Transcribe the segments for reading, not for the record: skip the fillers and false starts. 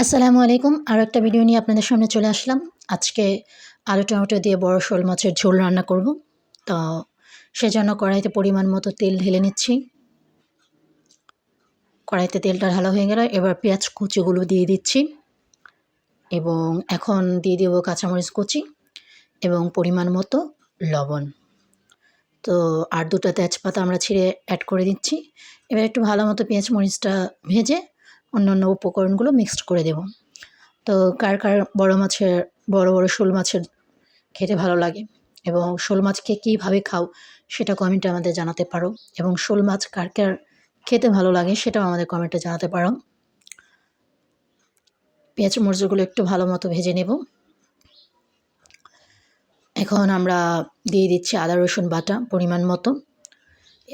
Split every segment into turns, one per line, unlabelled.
আসসালামু আলাইকুম। আরও একটা ভিডিও নিয়ে আপনাদের সামনে চলে আসলাম। আজকে আলু টমেটো দিয়ে বড় শোল মাছের ঝোল রান্না করব। তো সেজন্য কড়াইতে পরিমাণ মতো তেল ঢেলে নিচ্ছি। কড়াইতে তেলটা ঢালা হয়ে গেলে এবার পেঁয়াজ কুচিগুলো দিয়ে দিচ্ছি এবং এখন দিয়ে দেব কাঁচামরিচ কুচি এবং পরিমাণ মতো লবণ। তো আর ২টা তেজপাতা আমরা ছিঁড়ে অ্যাড করে দিচ্ছি। এবার একটু ভালো মতো পেঁয়াজ মরিচটা ভেজে অন্যান্য উপকরণগুলো মিক্সড করে দেব। তো কার বড় শোল মাছের খেতে ভালো লাগে এবং শোল মাছকে কীভাবে খাও সেটা কমেন্টে আমাদের জানাতে পারো এবং শোল মাছ কার খেতে ভালো লাগে সেটাও আমাদের কমেন্টে জানাতে পারো। পেঁয়াজ মরিচগুলো একটু ভালো মতো ভেজে নেব। এখন আমরা দিয়ে দিচ্ছি আদা রসুন বাটা পরিমাণ মতো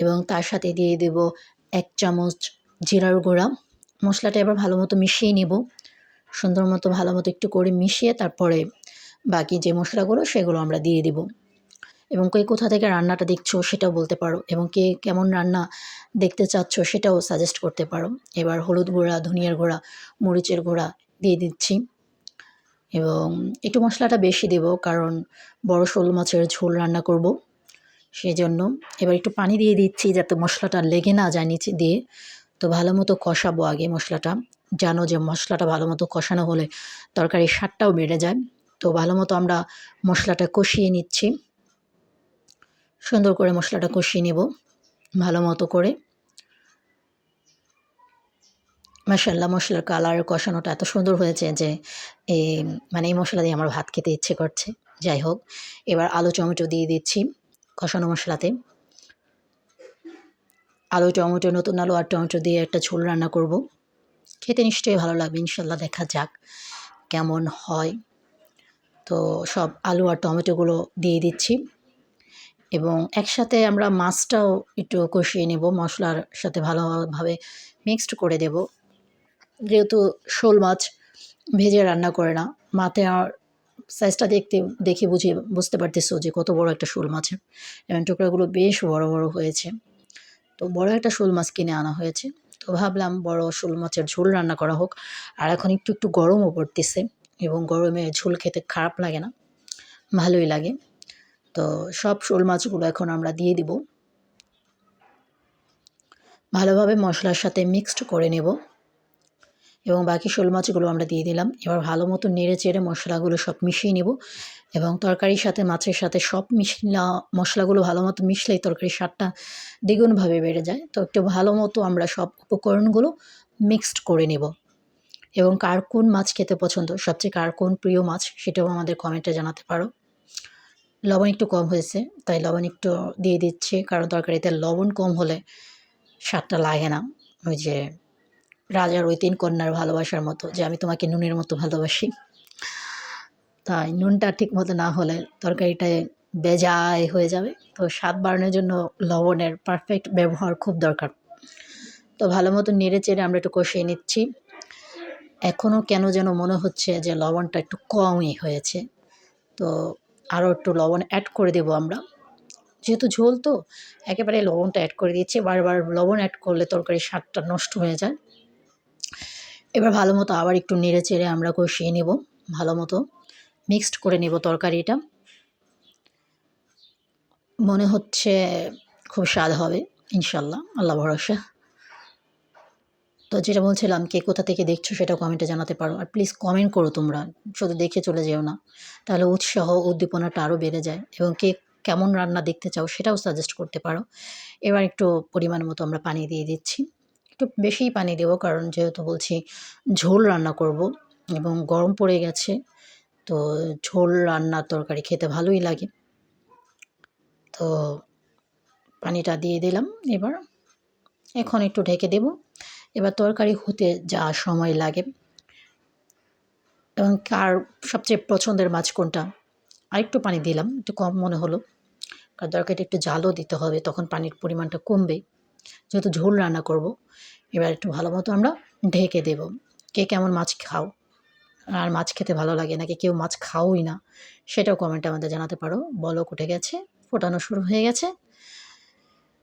এবং তার সাথে দিয়ে দেব ১ চামচ জিরার গুঁড়া। মশলাটা এবার ভালো মতো মিশিয়ে নেব। সুন্দর মতো ভালো মতো একটু করে মিশিয়ে তারপরে বাকি যে মশলাগুলো সেগুলো আমরা দিয়ে দেব এবং কে কোথা থেকে রান্নাটা দেখছো সেটাও বলতে পারো এবং কে কেমন রান্না দেখতে চাচ্ছ সেটাও সাজেস্ট করতে পারো। এবার হলুদ গুঁড়া, ধনিয়ার গুঁড়া, মরিচের গুঁড়া দিয়ে দিচ্ছি এবং একটু মশলাটা বেশি দেব কারণ বড় শোল মাছের ঝোল রান্না করব সেজন্য। এবার একটু পানি দিয়ে দিচ্ছি যাতে মশলাটা লেগে না যায় নিচে দিয়ে। তো ভালো মতো কষাবো আগে মশলাটা। জানো যে মশলাটা ভালো মতো কষানো হলে তরকারির স্বাদটাও বেড়ে যায়। তো ভালো মতো আমরা মশলাটা কষিয়ে নিচ্ছি। সুন্দর করে মশলাটা কষিয়ে নেব ভালো মতো করে। মাশাআল্লাহ মশলার কালার কষানোটা এত সুন্দর হয়েছে যে এই মশলা দিয়ে আমার ভাত খেতে ইচ্ছে করছে। যাই হোক, এবার আলু টমেটো দিয়ে দিচ্ছি কষানো মশলাতে। আলু টমেটো, নতুন আলু আর টমেটো দিয়ে একটা ঝোল রান্না করব। খেতে নিশ্চয়ই ভালো লাগবে, ইনশাল্লাহ দেখা যাক কেমন হয়। তো সব আলু আর টমেটোগুলো দিয়ে দিচ্ছি এবং একসাথে আমরা মাছটাও একটু কষিয়ে নেব, মশলার সাথে ভালোভাবে মিক্সড করে দেব। যেহেতু শোল মাছ ভেজে রান্না করে না, মাথার সাইজটা দেখে বুঝতে পারতেছো যে কত বড় একটা শোল মাছের এবং টুকরাগুলো বেশ বড় বড় হয়েছে। তো বড় একটা শোল মাছ কিনে আনা হয়েছে। তো ভাবলাম বড় শোল মাছের ঝোল রান্না করা হোক। আর এখন একটু গরমও পড়তেছে এবং গরমে ঝোল খেতে খারাপ লাগে না, ভালোই লাগে। তো সব শোল মাছগুলো এখন আমরা দিয়ে দিব। ভালোভাবে মশলার সাথে মিক্সড করে নেব এবং বাকি শোল মাছগুলো আমরা দিয়ে দিলাম। এবার ভালো মতো নেড়ে চেড়ে মশলাগুলো সব মিশিয়ে নেব এবং তরকারির সাথে মাছের সাথে সব মশলাগুলো ভালো মতো মিশলেই তরকারির স্বাদটা দ্বিগুণভাবে বেড়ে যায়। তো একটু ভালো মতো আমরা সব উপকরণগুলো মিক্সড করে নেব এবং কার কোন মাছ খেতে পছন্দ, সবচেয়ে কার কোন প্রিয় মাছ সেটাও আমাদের কমেন্টে জানাতে পারো। লবণ একটু কম হয়েছে তাই লবণ একটু দিয়ে দিচ্ছি কারণ তরকারিতে লবণ কম হলে স্বাদটা লাগে না। ওই যে রাজার ওই ৩ কন্যার ভালোবাসার মতো যে আমি তোমাকে নুনের মতো ভালোবাসি। তাই নুনটা ঠিক মতো না হলে তরকারিটায় বেজায় হয়ে যাবে। তো স্বাদ বাড়ানোর জন্য লবণের পারফেক্ট ব্যবহার খুব দরকার। তো ভালো মতো নেড়ে চেড়ে আমরা একটু কষিয়ে নিচ্ছি। এখনও কেন যেন মনে হচ্ছে যে লবণটা একটু কমই হয়েছে। তো আরও একটু লবণ অ্যাড করে দেবো আমরা। যেহেতু ঝোল তো একেবারে লবণটা অ্যাড করে দিচ্ছি। বারবার লবণ অ্যাড করলে তরকারির স্বাদটা নষ্ট হয়ে যায়। এবার ভালো মতো আবার একটু নেড়ে চেড়ে আমরা কষিয়ে নেব, ভালো মতো মিক্সড করে নেব তরকারিটা। মনে হচ্ছে খুব স্বাদ হবে ইনশাল্লাহ, আল্লাহ ভরসা। তো যেটা বলছিলাম কে কোথা থেকে দেখছো সেটাও কমেন্টে জানাতে পারো আর প্লিজ কমেন্ট করো তোমরা, শুধু দেখে চলে যেও না, তাহলে উৎসাহ উদ্দীপনাটা আরও বেড়ে যায় এবং কে কেমন রান্না দেখতে চাও সেটাও সাজেস্ট করতে পারো। এবার একটু পরিমাণ মতো আমরা পানি দিয়ে দিচ্ছি, একটু বেশিই পানি দেবো কারণ যেহেতু বলছি ঝোল রান্না করব এবং গরম পড়ে গেছে। তো ঝোল রান্নার তরকারি খেতে ভালোই লাগে। তো পানিটা দিয়ে দিলাম। এখন একটু ঢেকে দেব। এবার তরকারি হতে যা সময় লাগে এবং কার সবচেয়ে পছন্দের মাছ কোনটা, আরেকটু পানি দিলাম, একটু কম মনে হলো কারণ তরকারিটা একটু জালও দিতে হবে, তখন পানির পরিমাণটা কমবে যেহেতু ঝোল রান্না করব। এবার একটু ভালো মতো আমরা ঢেকে দেব। কে কেমন মাছ খাও আর মাছ খেতে ভালো লাগে নাকি কেউ মাছ খাওই না সেটাও কমেন্টে আমাদের জানাতে পারো। বলক উঠে গেছে, ফোটানো শুরু হয়ে গেছে।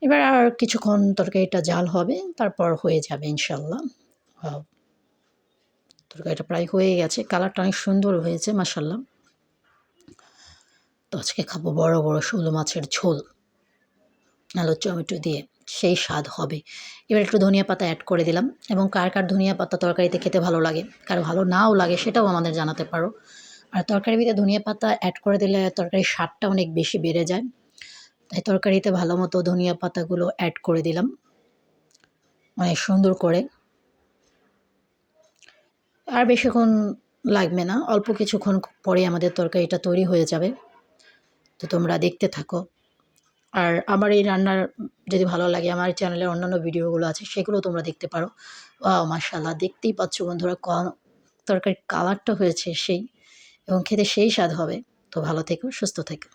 এবার আর কিছুক্ষণ তরকারিটা জাল হবে, তারপর হয়ে যাবে ইনশাল্লাহ। তরকারিটা প্রায় হয়ে গেছে, কালারটা অনেক সুন্দর হয়েছে মাশাআল্লাহ। তো আজকে খাবো বড় বড় শোল মাছের ঝোল আলু টমেটো দিয়ে, সেই স্বাদ হবে। এবার একটু ধনিয়া পাতা অ্যাড করে দিলাম এবং কার কার ধনিয়া পাতা তরকারিতে খেতে ভালো লাগে, কারো ভালো নাও লাগে সেটাও আমাদের জানাতে পারো। আর তরকারির ভিতরে ধনিয়া পাতা অ্যাড করে দিলে তরকারির স্বাদটা অনেক বেশি বেড়ে যায়। তাই তরকারিতে ভালো মতো ধনিয়া পাতাগুলো অ্যাড করে দিলাম অনেক সুন্দর করে। আর বেশিক্ষণ লাগবে না, অল্প কিছুক্ষণ পরে আমাদের তরকারিটা তৈরি হয়ে যাবে। তো তোমরা দেখতে থাকো। আর আমার এই রান্নার যদি ভালো লাগে, আমার চ্যানেলের অন্যান্য ভিডিওগুলো আছে সেগুলো তোমরা দেখতে পারো। ওয়াও! মাশাআল্লাহ, দেখতেই পাচ্ছ বন্ধুরা তরকারির কালারটা হয়েছে সেই, এবং খেতে সেই স্বাদ হবে। তো ভালো থেকো, সুস্থ থেকো।